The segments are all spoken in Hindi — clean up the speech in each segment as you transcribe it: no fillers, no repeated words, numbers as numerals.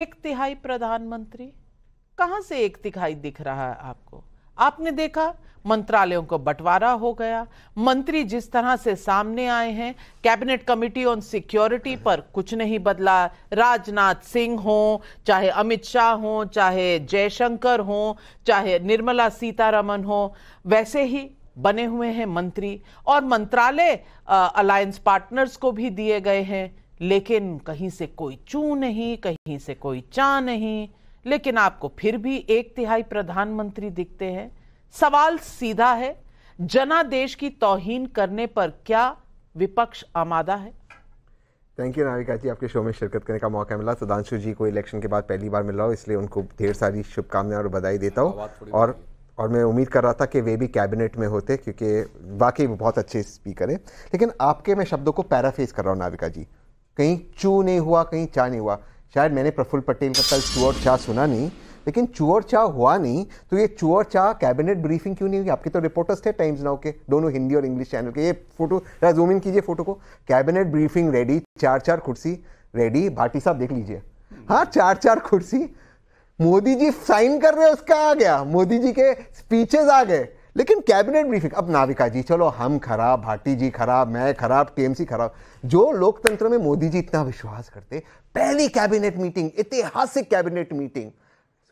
एक तिहाई प्रधानमंत्री कहां से एक तिहाई दिख रहा है आपको? आपने देखा मंत्रालयों को बंटवारा हो गया, मंत्री जिस तरह से सामने आए हैं, कैबिनेट कमेटी ऑन सिक्योरिटी पर कुछ नहीं बदला। राजनाथ सिंह हो, चाहे अमित शाह हो, चाहे जयशंकर हो, चाहे निर्मला सीतारमण हो, वैसे ही बने हुए हैं मंत्री और मंत्रालय अलायंस पार्टनर्स को भी दिए गए हैं। लेकिन कहीं से कोई चू नहीं, कहीं से कोई चा नहीं, लेकिन आपको फिर भी एक तिहाई प्रधानमंत्री दिखते हैं। सवाल सीधा है, जनादेश की तौहीन करने पर क्या विपक्ष आमादा है? थैंक यू नाविका जी, आपके शो में शिरकत करने का मौका मिला। सुधांशु जी को इलेक्शन के बाद पहली बार मिल रहा हूँ, इसलिए उनको ढेर सारी शुभकामनाएं और बधाई देता हूँ। और मैं उम्मीद कर रहा था कि वे भी कैबिनेट में होते, क्योंकि वाकई वो बहुत अच्छे स्पीकर है। लेकिन आपके मैं शब्दों को पैराफ्रेज कर रहा हूँ नाविका जी, कहीं चू नहीं हुआ, कहीं चा नहीं हुआ। शायद मैंने प्रफुल्ल पटेल का कल चू और चा सुना नहीं, लेकिन चू और चा हुआ नहीं तो ये चू और चा कैबिनेट ब्रीफिंग क्यों नहीं हुई? आपके तो रिपोर्टर्स थे टाइम्स नाउ के, दोनों हिंदी और इंग्लिश चैनल के। ये फोटो जूम इन कीजिए, फोटो को। कैबिनेट ब्रीफिंग रेडी, 4-4 कुर्सी रेडी। भाटी साहब देख लीजिए, हाँ 4-4 कुर्सी। मोदी जी साइन कर रहे, उसका आ गया, मोदी जी के स्पीचेस आ गए, लेकिन कैबिनेट ब्रीफिंग। अब नाविका जी चलो हम खराब, भाटी जी खराब, मैं खराब, टीएमसी खराब। जो लोकतंत्र में मोदी जी इतना विश्वास करते, पहली कैबिनेट मीटिंग, ऐतिहासिक कैबिनेट मीटिंग।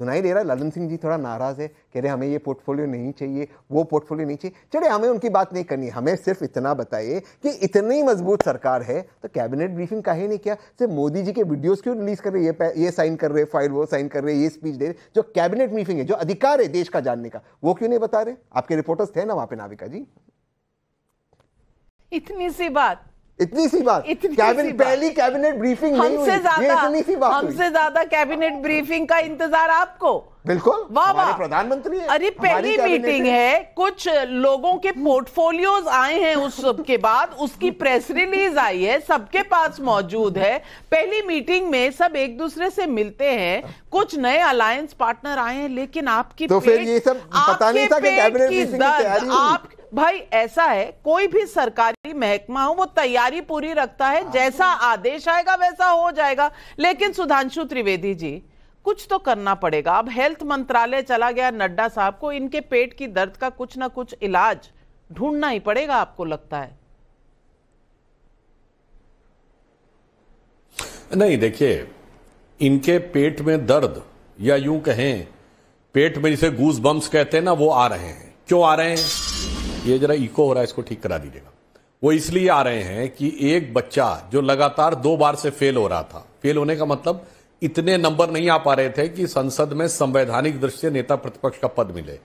सुनाई दे रहा है ललन सिंह जी थोड़ा नाराज है, कह रहे हमें ये पोर्टफोलियो नहीं चाहिए, वो पोर्टफोलियो नहीं चाहिए। चलिए हमें उनकी बात नहीं करनी, हमें सिर्फ इतना बताइए कि इतनी मजबूत सरकार है तो कैबिनेट ब्रीफिंग काहे नहीं किया? सिर्फ मोदी जी के वीडियोस क्यों रिलीज कर रहे, ये साइन कर रहे फाइल, वो साइन कर रहे, ये स्पीच दे रहे। जो कैबिनेट ब्रीफिंग है, जो अधिकार है देश का जानने का, वो क्यों नहीं बता रहे? आपके रिपोर्टर्स थे ना वहां पे नाविका जी। इतनी सी बात, पहली कैबिनेट ब्रीफिंग नहीं हुई, इतनी सी बात। हमसे ज्यादा कैबिनेट ब्रीफिंग का इंतजार आपको? बिल्कुल, वाह वाह, प्रधानमंत्री है। अरे पहली मीटिंग है, कुछ लोगों के पोर्टफोलियोज आए हैं, उसके बाद उसकी प्रेस रिलीज आई है, सबके पास मौजूद है। पहली मीटिंग में सब एक दूसरे से मिलते हैं, कुछ नए अलायंस पार्टनर आए हैं, लेकिन आपकी तो फिर ये सब पता नहीं था कि कैबिनेट मीटिंग की तैयारी आप भाई, ऐसा है कोई भी सरकारी महकमा हो, वो तैयारी पूरी रखता है, जैसा आदेश आएगा वैसा हो जाएगा। लेकिन सुधांशु त्रिवेदी जी, कुछ तो करना पड़ेगा। अब हेल्थ मंत्रालय चला गया नड्डा साहब को, इनके पेट की दर्द का कुछ ना कुछ इलाज ढूंढना ही पड़ेगा, आपको लगता है? नहीं, देखिए, इनके पेट में दर्द, या यूं कहें पेट में जिसे गूज बम्स कहते हैं ना, वो आ रहे हैं। क्यों आ रहे हैं? ये जरा इको हो रहा है, इसको ठीक करा दीजिएगा। वो इसलिए आ रहे हैं कि एक बच्चा जो लगातार 2 बार से फेल हो रहा था, फेल होने का मतलब इतने नंबर नहीं आ पा रहे थे कि संसद में संवैधानिक दृष्टि से नेता प्रतिपक्ष का पद मिले,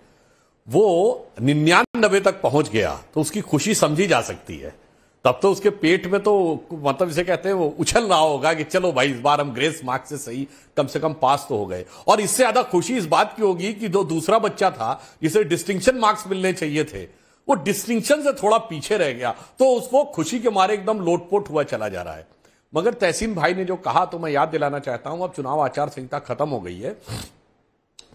वो 99 तक पहुंच गया, तो उसकी खुशी समझी जा सकती है। तब तो उसके पेट में तो मतलब जिसे कहते हैं वो उछल रहा होगा कि चलो भाई इस बार हम ग्रेस मार्क्स से सही, कम से कम पास तो हो गए। और इससे ज्यादा खुशी इस बात की होगी कि जो दूसरा बच्चा था जिसे डिस्टिंक्शन मार्क्स मिलने चाहिए थे, वो डिस्टिंक्शन से थोड़ा पीछे रह गया, तो उसको खुशी के मारे एकदम लोटपोट हुआ चला जा रहा है। मगर तहसीन भाई ने जो कहा, तो मैं याद दिलाना चाहता हूं, अब चुनाव आचार संहिता खत्म हो गई है,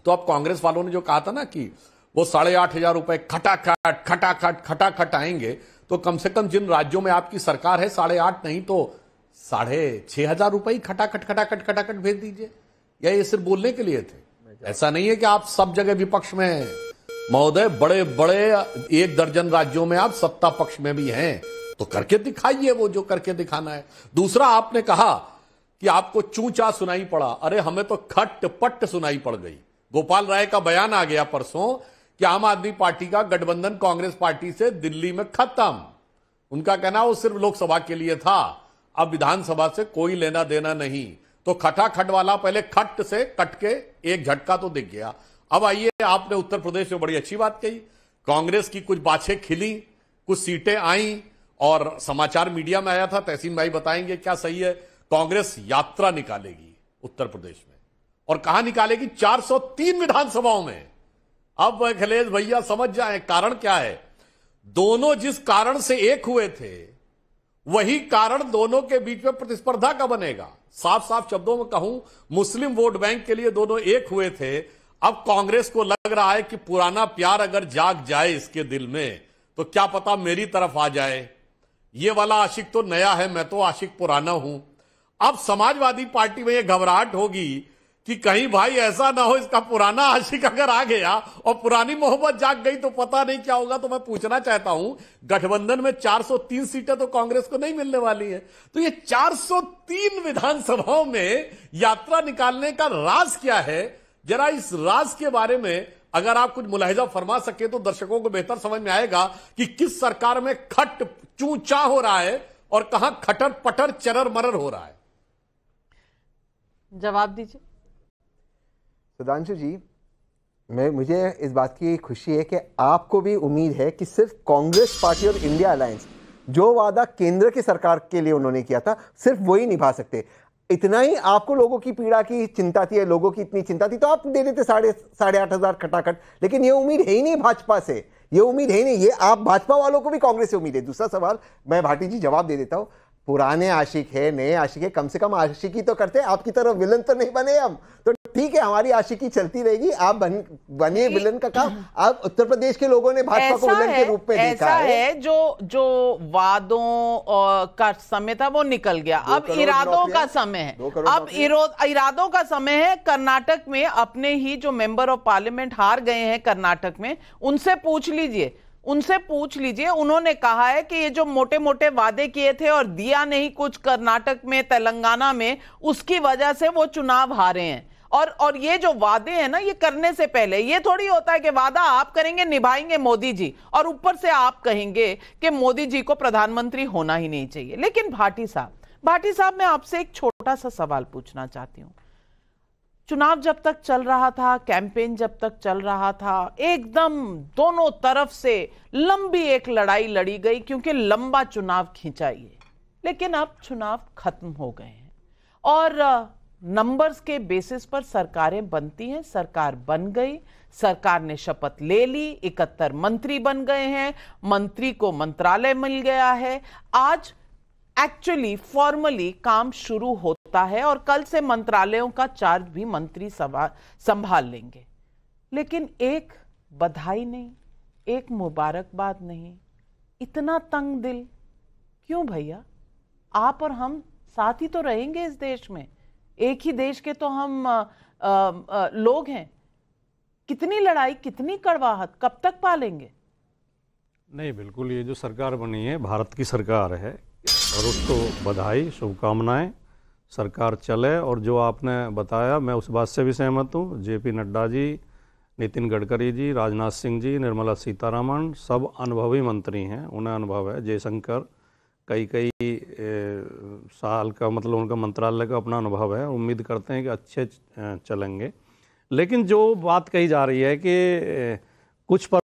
तो अब कांग्रेस वालों ने जो कहा था ना कि वो 8,500 रुपए खटाखट आएंगे, तो कम से कम जिन राज्यों में आपकी सरकार है 8,500 नहीं तो 6,500 रुपए खटाखट भेज दीजिए। या ये सिर्फ बोलने के लिए थे? ऐसा नहीं है कि आप सब जगह विपक्ष में हैं महोदय, बड़े बड़े 1 दर्जन राज्यों में आप सत्ता पक्ष में भी हैं, तो करके दिखाइए वो जो करके दिखाना है। दूसरा, आपने कहा कि आपको चूचा सुनाई पड़ा, अरे हमें तो खट पट सुनाई पड़ गई। गोपाल राय का बयान आ गया परसों कि आम आदमी पार्टी का गठबंधन कांग्रेस पार्टी से दिल्ली में खत्म। उनका कहना वो सिर्फ लोकसभा के लिए था, अब विधानसभा से कोई लेना देना नहीं। तो खटाखट वाला पहले खट से कट के एक झटका तो दिख गया। अब आइए, आपने उत्तर प्रदेश में बड़ी अच्छी बात कही, कांग्रेस की कुछ बाछें खिली, कुछ सीटें आई, और समाचार मीडिया में आया था, तहसीन भाई बताएंगे क्या सही है, कांग्रेस यात्रा निकालेगी उत्तर प्रदेश में। और कहां निकालेगी? 403 विधानसभाओं में। अब अखिलेश भैया समझ जाएं कारण क्या है। दोनों जिस कारण से एक हुए थे, वही कारण दोनों के बीच में प्रतिस्पर्धा का बनेगा। साफ साफ शब्दों में कहूं, मुस्लिम वोट बैंक के लिए दोनों एक हुए थे। अब कांग्रेस को लग रहा है कि पुराना प्यार अगर जाग जाए इसके दिल में, तो क्या पता मेरी तरफ आ जाए। ये वाला आशिक तो नया है, मैं तो आशिक पुराना हूं। अब समाजवादी पार्टी में यह घबराहट होगी कि कहीं भाई ऐसा ना हो इसका पुराना आशिक अगर आ गया और पुरानी मोहब्बत जाग गई तो पता नहीं क्या होगा। तो मैं पूछना चाहता हूं, गठबंधन में 403 सीटें तो कांग्रेस को नहीं मिलने वाली है, तो ये 403 विधानसभाओं में यात्रा निकालने का राज क्या है? जरा इस राज के बारे में अगर आप कुछ मुलाहिजा फरमा सके तो दर्शकों को बेहतर समझ में आएगा कि किस सरकार में खट चू चा हो रहा है और कहां खटर पटर चरर मरर हो रहा है। जवाब दीजिए। सुधांशु जी, मुझे इस बात की खुशी है कि आपको भी उम्मीद है कि सिर्फ कांग्रेस पार्टी और इंडिया अलायंस जो वादा केंद्र की सरकार के लिए उन्होंने किया था सिर्फ वही निभा सकते। इतना ही आपको लोगों की पीड़ा की चिंता थी, लोगों की इतनी चिंता थी तो आप दे देते 8,500 खटाखट। लेकिन ये उम्मीद है ही नहीं भाजपा से, ये उम्मीद है ही नहीं। ये आप भाजपा वालों को भी कांग्रेस से उम्मीद है। दूसरा सवाल मैं भाटी जी जवाब दे देता हूं, पुराने आशिक है नए आशिक है, कम से कम आशिकी तो करते हैं, आपकी तरह विलन तो नहीं बने हम। तो ठीक है, हमारी आशिकी चलती रहेगी, आप बनिए विलन का काम। आप उत्तर प्रदेश के लोगों ने भाजपा को विलन के रूप में देखा है। जो वादों का समय था वो निकल गया, अब इरादों का समय है। अब इरादों का समय है। कर्नाटक में अपने ही जो मेंबर ऑफ पार्लियामेंट हार गए हैं कर्नाटक में, उनसे पूछ लीजिए, उन्होंने कहा है कि ये जो मोटे मोटे वादे किए थे और दिया नहीं कुछ कर्नाटक में, तेलंगाना में, उसकी वजह से वो चुनाव हारे हैं। और ये जो वादे हैं ना, ये करने से पहले ये थोड़ी होता है कि वादा आप करेंगे निभाएंगे मोदी जी, और ऊपर से आप कहेंगे कि मोदी जी को प्रधानमंत्री होना ही नहीं चाहिए। लेकिन भाटी साहब मैं आपसे एक छोटा सा सवाल पूछना चाहती हूं। चुनाव जब तक चल रहा था, कैंपेन जब तक चल रहा था, एकदम दोनों तरफ से लंबी एक लड़ाई लड़ी गई, क्योंकि लंबा चुनाव खींचा ये। लेकिन अब चुनाव खत्म हो गए हैं और नंबर्स के बेसिस पर सरकारें बनती हैं। सरकार बन गई, सरकार ने शपथ ले ली, 71 मंत्री बन गए हैं, मंत्री को मंत्रालय मिल गया है। आज एक्चुअली फॉर्मली काम शुरू होता है और कल से मंत्रालयों का चार्ज भी मंत्री संभाल लेंगे। लेकिन एक बधाई नहीं, एक मुबारकबाद नहीं, इतना तंग दिल क्यों भैया? आप और हम साथ ही तो रहेंगे इस देश में, एक ही देश के तो हम लोग हैं। कितनी लड़ाई, कितनी कड़वाहट, कब तक पालेंगे? नहीं, बिल्कुल, ये जो सरकार बनी है भारत की सरकार है और उसको बधाई, शुभकामनाएं। सरकार चले, और जो आपने बताया मैं उस बात से भी सहमत हूँ। जेपी नड्डा जी, नितिन गडकरी जी, राजनाथ सिंह जी, निर्मला सीतारमण सब अनुभवी मंत्री हैं, उन्हें अनुभव है। जयशंकर कई साल का, मतलब उनका मंत्रालय का अपना अनुभव है। उम्मीद करते हैं कि अच्छे चलेंगे। लेकिन जो बात कही जा रही है कि कुछ पर